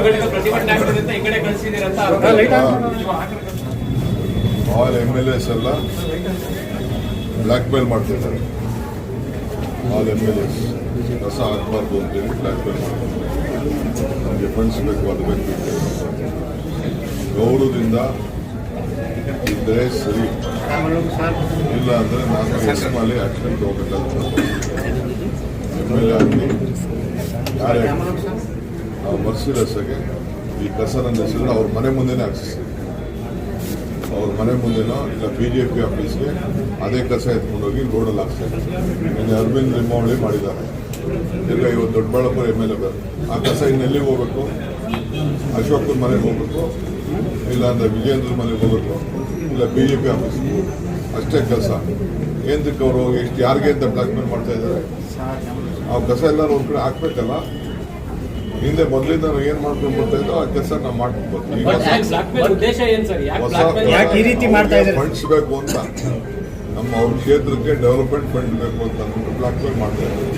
ಪ್ರತಿಭಟನೆ ಆಗ್ತದೆ ಅಂತ ಈ ಕಡೆ ಕಳಿಸಿದ್ದೀರಿ ಅಂತ ಆಲ್ MLAs ಎಲ್ಲ ಬ್ಲ್ಯಾಕ್ ಮೇಲ್ ಮಾಡ್ತಿದ್ದಾರೆ. ಆಲ್ MLAs ಕಸ ಹಾಕಬಾರ್ದು ಅಂತೇಳಿ ಬ್ಲ್ಯಾಕ್ ಮೇಲ್ ಮಾಡ್ತಾರೆ. ನಮಗೆ ಫಂಡ್ಸ್ ಬೇಕು, ಅದು ಬೇಕು. ಗೌರವದಿಂದ ಇದ್ದರೆ ಸರಿ, ಇಲ್ಲ ಅಂದರೆ ನಾನು ಎಸ್ಮಾಲಿ ಆಕ್ಷನ್ ತಗೋಬೇಕಾಗ್ತದೆ. MLA ಆಗಲಿ ಯಾರೇ ನಾವು ಮರ್ಸಿರಸ್ಸಾಗೆ ಈ ಕಸ ನನ್ನ ಹೆಸರು ಅವ್ರ ಮನೆ ಮುಂದೆನೇ ಹಾಕ್ಸಿಸ್ತೀವಿ. ಅವ್ರ ಮನೆ ಮುಂದೆನೋ ಇಲ್ಲ BJP ಆಫೀಸ್ಗೆ ಅದೇ ಕಸ ಎತ್ಕೊಂಡೋಗಿ ರೋಡಲ್ಲಿ ಹಾಕ್ತಾರೆ. ನಿನ್ನೆ ಅರವಿಂದ್ ಲಿಂಬಾವಳಿ ಮಾಡಿದ್ದಾರೆ. ಈಗ ಇವತ್ತು ದೊಡ್ಡಬಳ್ಳಾಪುರ MLA ಬೇರೆ. ಆ ಕಸ ಇನ್ನೆಲ್ಲಿಗೆ ಹೋಗ್ಬೇಕು? ಅಶೋಕನ ಮನೆಗೆ ಹೋಗ್ಬೇಕು, ಇಲ್ಲ ಅಂದರೆ ವಿಜಯೇಂದ್ರ ಮನೆಗೆ ಹೋಗ್ಬೇಕು, ಇಲ್ಲ BJP ಆಫೀಸ್ಗೆ ಹೋಗ್ಬೇಕು. ಅಷ್ಟೇ ಕೆಲಸ. ಏನಕ್ಕೆ ಅವರು ಎಷ್ಟು ಯಾರಿಗೆ ಅಂತ ಬ್ಲ್ಯಾಕ್ ಮೇಲ್ ಮಾಡ್ತಾ ಇದ್ದಾರೆ? ಆ ಕಸ ಎಲ್ಲರೂ ಒಂದು ಕಡೆ ಹಾಕ್ಬೇಕಲ್ಲ. ಹಿಂದೆ ಮೊದಲಿಂದ ನಾವು ಏನ್ ಮಾಡ್ಕೊಂಡು ಬರ್ತಾ ಇದ್ದೋ ಆ ಕೆಲಸ ನಾವು ಮಾಡ್ಕೊಂಡು ಫಂಡ್ಸ್ ಬೇಕು ಅಂತ, ನಮ್ಮ ಅವ್ರ ಕ್ಷೇತ್ರಕ್ಕೆ ಡೆವಲಪ್ಮೆಂಟ್ ಫಂಡ್ ಬೇಕು ಅಂತ ಬ್ಲಾಕ್ ಮೇಲ್ ಮಾಡ್ತಾ ಇದ್ದಾರೆ.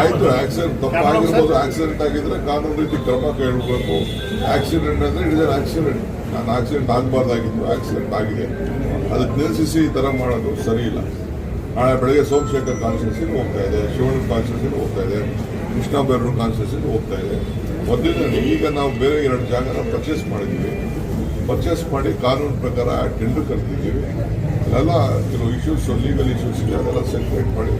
ಆಯ್ತು, ಆಕ್ಸಿಡೆಂಟ್ ತಪ್ಪಾಗಿರ್ಬೋದು. ಆಕ್ಸಿಡೆಂಟ್ ಆಗಿದ್ರೆ ಕಾನೂನು ರೀತಿ ಕ್ರಮ ಕೇಳಬೇಕು. ಆಕ್ಸಿಡೆಂಟ್ ಅಂದ್ರೆ ಇಟ್ ಇಸ್ ಅನ್ ಆಕ್ಸಿಡೆಂಟ್. ನಾನು ಆಕ್ಸಿಡೆಂಟ್ ಆಗಬಾರ್ದಾಗಿತ್ತು, ಆಕ್ಸಿಡೆಂಟ್ ಆಗಿದೆ. ಅದಕ್ಕೆ ನಿಲ್ಲಿಸಿ ಈ ತರ ಮಾಡೋದು ಸರಿ ಇಲ್ಲ. ನಾಳೆ ಬೆಳಗ್ಗೆ ಸೋಮಶೇಖರ್ ಕಾನ್ಸ್ಟಿಟ್ಯೂನ್ಸಿಗೆ ಹೋಗ್ತಾ ಇದೆ, ಶಿವಣ್ಣ ಕಾನ್ಸ್ಟಿಟ್ಯೂನ್ಸಿಗೆ ಹೋಗ್ತಾ ಇದೆ, ಕೃಷ್ಣ ಬೈರೇಗೌಡ ಕಾನ್ಸ್ಟಿಟ್ಯೂನ್ಸಿಗೆ ಹೋಗ್ತಾ ಇದೆ. ಮೊದಲಿನಲ್ಲಿ ಈಗ ನಾವು ಬೇರೆ 2 ಜಾಗನ ಪರ್ಚೇಸ್ ಮಾಡಿದ್ದೀವಿ. ಪರ್ಚೇಸ್ ಮಾಡಿ ಕಾನೂನು ಪ್ರಕಾರ ಟೆಂಡರ್ ಕರೆದಿದ್ದೀವಿ. ಅದೆಲ್ಲ ಕೆಲವು ಇಶ್ಯೂಸ್, ಲೀಗಲ್ ಇಶ್ಯೂಸ್ ಇದೆ, ಅದೆಲ್ಲ ಸೆಪರೇಟ್ ಮಾಡಿ